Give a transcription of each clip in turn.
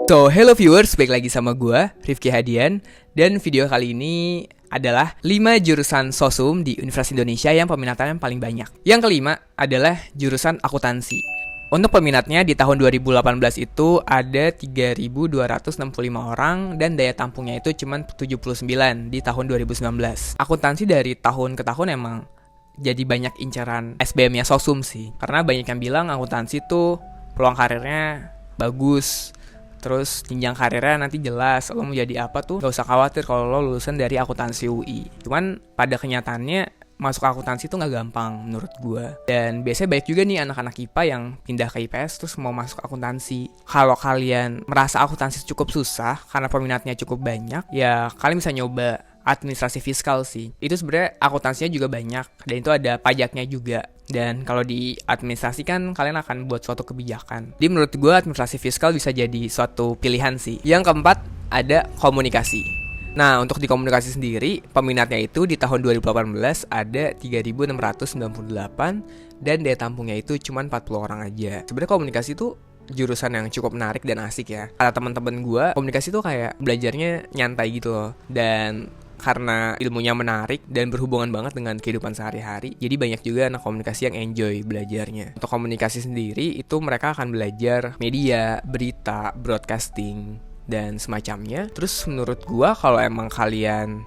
So, hello viewers, balik lagi sama gue, Rifki Hadian. Dan video kali ini adalah 5 jurusan sosum di Universitas Indonesia yang peminatannya paling banyak. Yang kelima adalah jurusan akuntansi. Untuk peminatnya di tahun 2018 itu ada 3.265 orang dan daya tampungnya itu cuma 79 di tahun 2019. Akuntansi dari tahun ke tahun emang jadi banyak incaran SBM-nya sosum sih. Karena banyak yang bilang akuntansi tuh peluang karirnya bagus. Terus jenjang karirnya nanti jelas, lo mau jadi apa tuh gak usah khawatir kalau lo lulusan dari akuntansi UI. Cuman pada kenyataannya masuk akuntansi tuh gak gampang menurut gue. Dan biasanya banyak juga nih anak-anak IPA yang pindah ke IPS terus mau masuk akuntansi. Kalau kalian merasa akuntansi cukup susah karena peminatnya cukup banyak, ya kalian bisa nyoba administrasi fiskal sih. Itu sebenarnya akuntansinya juga banyak dan itu ada pajaknya juga. Dan kalau di administrasi kan kalian akan buat suatu kebijakan. Jadi menurut gue administrasi fiskal bisa jadi suatu pilihan sih. Yang keempat ada komunikasi. Nah untuk di komunikasi sendiri peminatnya itu di tahun 2018 ada 3.698 dan daya tampungnya itu cuma 40 orang aja. Sebenarnya komunikasi itu jurusan yang cukup menarik dan asik ya. Kata teman-teman gue komunikasi tuh kayak belajarnya nyantai gitu loh. Dan karena ilmunya menarik dan berhubungan banget dengan kehidupan sehari-hari, jadi banyak juga anak komunikasi yang enjoy belajarnya. Untuk komunikasi sendiri itu mereka akan belajar media, berita, broadcasting, dan semacamnya. Terus menurut gua kalau emang kalian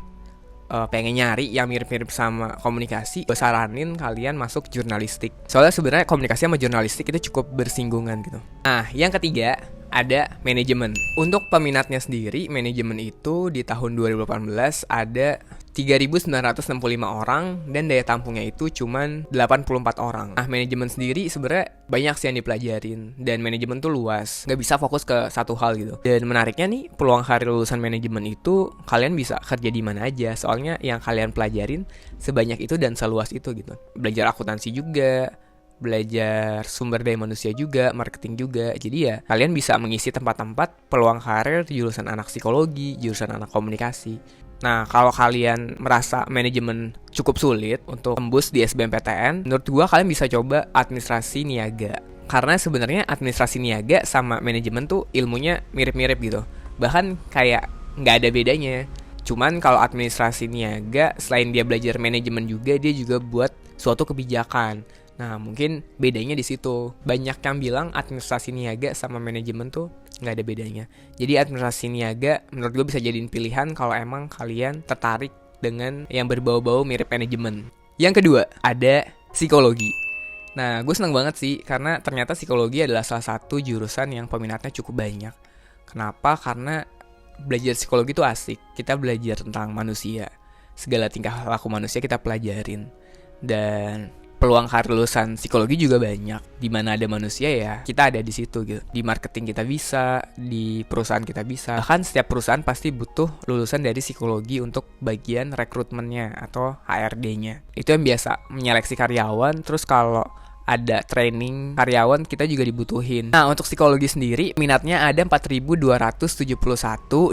pengen nyari yang mirip-mirip sama komunikasi, gue saranin kalian masuk jurnalistik. Soalnya sebenarnya komunikasi sama jurnalistik itu cukup bersinggungan gitu. Nah, yang ketiga ada manajemen. Untuk peminatnya sendiri, manajemen itu di tahun 2018 ada 3.965 orang dan daya tampungnya itu cuman 84 orang. Nah, manajemen sendiri sebenarnya banyak sih yang dipelajarin dan manajemen tuh luas, nggak bisa fokus ke satu hal gitu. Dan menariknya nih, peluang karir lulusan manajemen itu kalian bisa kerja di mana aja, soalnya yang kalian pelajarin sebanyak itu dan seluas itu gitu. Belajar akuntansi juga, belajar sumber daya manusia juga, marketing juga. Jadi ya kalian bisa mengisi tempat-tempat peluang karir di jurusan anak psikologi, jurusan anak komunikasi. Nah kalau kalian merasa manajemen cukup sulit untuk tembus di SBMPTN, menurut gua kalian bisa coba administrasi niaga. Karena sebenarnya administrasi niaga sama manajemen tuh ilmunya mirip-mirip gitu. Bahkan kayak nggak ada bedanya. Cuman kalau administrasi niaga selain dia belajar manajemen juga, dia juga buat suatu kebijakan. Nah mungkin bedanya di situ. Banyak yang bilang administrasi niaga sama manajemen tuh nggak ada bedanya. Jadi administrasi niaga menurut gue bisa jadiin pilihan kalau emang kalian tertarik dengan yang berbau-bau mirip manajemen. Yang kedua ada psikologi. Nah gue seneng banget sih karena ternyata psikologi adalah salah satu jurusan yang peminatnya cukup banyak. Kenapa? Karena belajar psikologi itu asik. Kita belajar tentang manusia, segala tingkah laku manusia kita pelajarin. Dan peluang karir lulusan psikologi juga banyak. Di mana ada manusia ya kita ada di situ gitu. Di marketing kita bisa, di perusahaan kita bisa. Bahkan setiap perusahaan pasti butuh lulusan dari psikologi untuk bagian rekrutmennya atau HRD-nya. Itu yang biasa menyeleksi karyawan. Terus kalau ada training karyawan kita juga dibutuhin. Nah untuk psikologi sendiri minatnya ada 4.271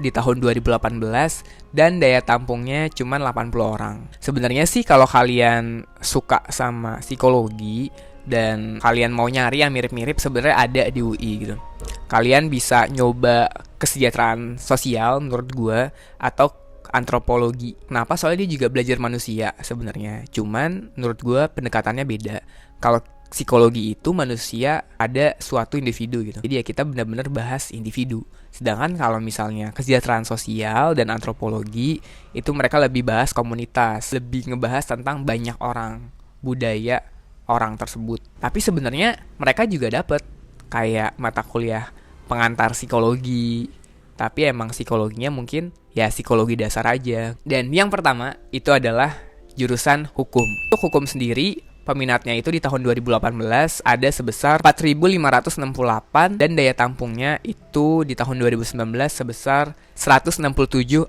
di tahun 2018 dan daya tampungnya cuma 80 orang. Sebenarnya sih kalau kalian suka sama psikologi dan kalian mau nyari yang mirip-mirip sebenarnya ada di UI gitu. Kalian bisa nyoba kesejahteraan sosial menurut gue atau antropologi. Kenapa? Soalnya dia juga belajar manusia sebenarnya. Cuman menurut gue pendekatannya beda. Kalau psikologi itu manusia ada suatu individu gitu. Jadi ya kita benar-benar bahas individu. Sedangkan kalau misalnya kesejahteraan sosial dan antropologi itu mereka lebih bahas komunitas, lebih ngebahas tentang banyak orang, budaya orang tersebut. Tapi sebenarnya mereka juga dapat kayak mata kuliah pengantar psikologi. Tapi emang psikologinya mungkin ya psikologi dasar aja. Dan yang pertama itu adalah jurusan hukum. Untuk hukum sendiri peminatnya itu di tahun 2018 ada sebesar 4.568 dan daya tampungnya itu di tahun 2019 sebesar 167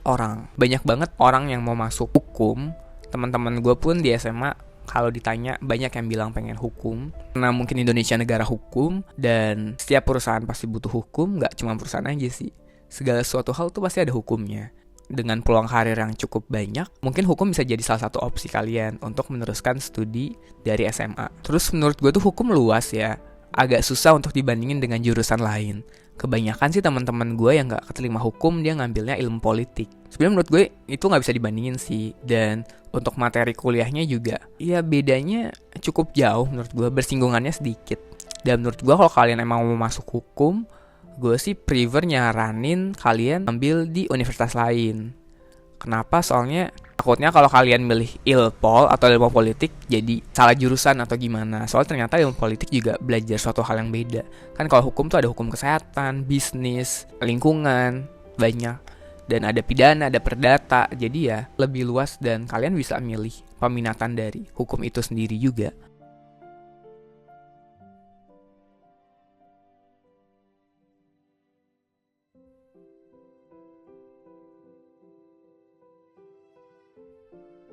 orang. Banyak banget orang yang mau masuk hukum. Teman-teman gue pun di SMA kalau ditanya banyak yang bilang pengen hukum. Karena mungkin Indonesia negara hukum dan setiap perusahaan pasti butuh hukum. Gak cuma perusahaan aja sih. Segala suatu hal tuh pasti ada hukumnya. Dengan peluang karir yang cukup banyak, mungkin hukum bisa jadi salah satu opsi kalian untuk meneruskan studi dari SMA. Terus menurut gue tuh hukum luas ya, agak susah untuk dibandingin dengan jurusan lain. kebanyakan sih teman-teman gue yang nggak keterima hukum dia ngambilnya ilmu politik. Sebenarnya menurut gue itu nggak bisa dibandingin sih. Dan untuk materi kuliahnya juga ya bedanya cukup jauh menurut gue, bersinggungannya sedikit. Dan menurut gue kalau kalian emang mau masuk hukum, gue sih prefer nyaranin kalian ambil di universitas lain. Kenapa? Soalnya takutnya kalau kalian milih ilpol atau ilmu politik jadi salah jurusan atau gimana. Soalnya ternyata ilmu politik juga belajar suatu hal yang beda. Kan kalau hukum tuh ada hukum kesehatan, bisnis, lingkungan, banyak. Dan ada pidana, ada perdata. Jadi ya lebih luas dan kalian bisa milih peminatan dari hukum itu sendiri juga.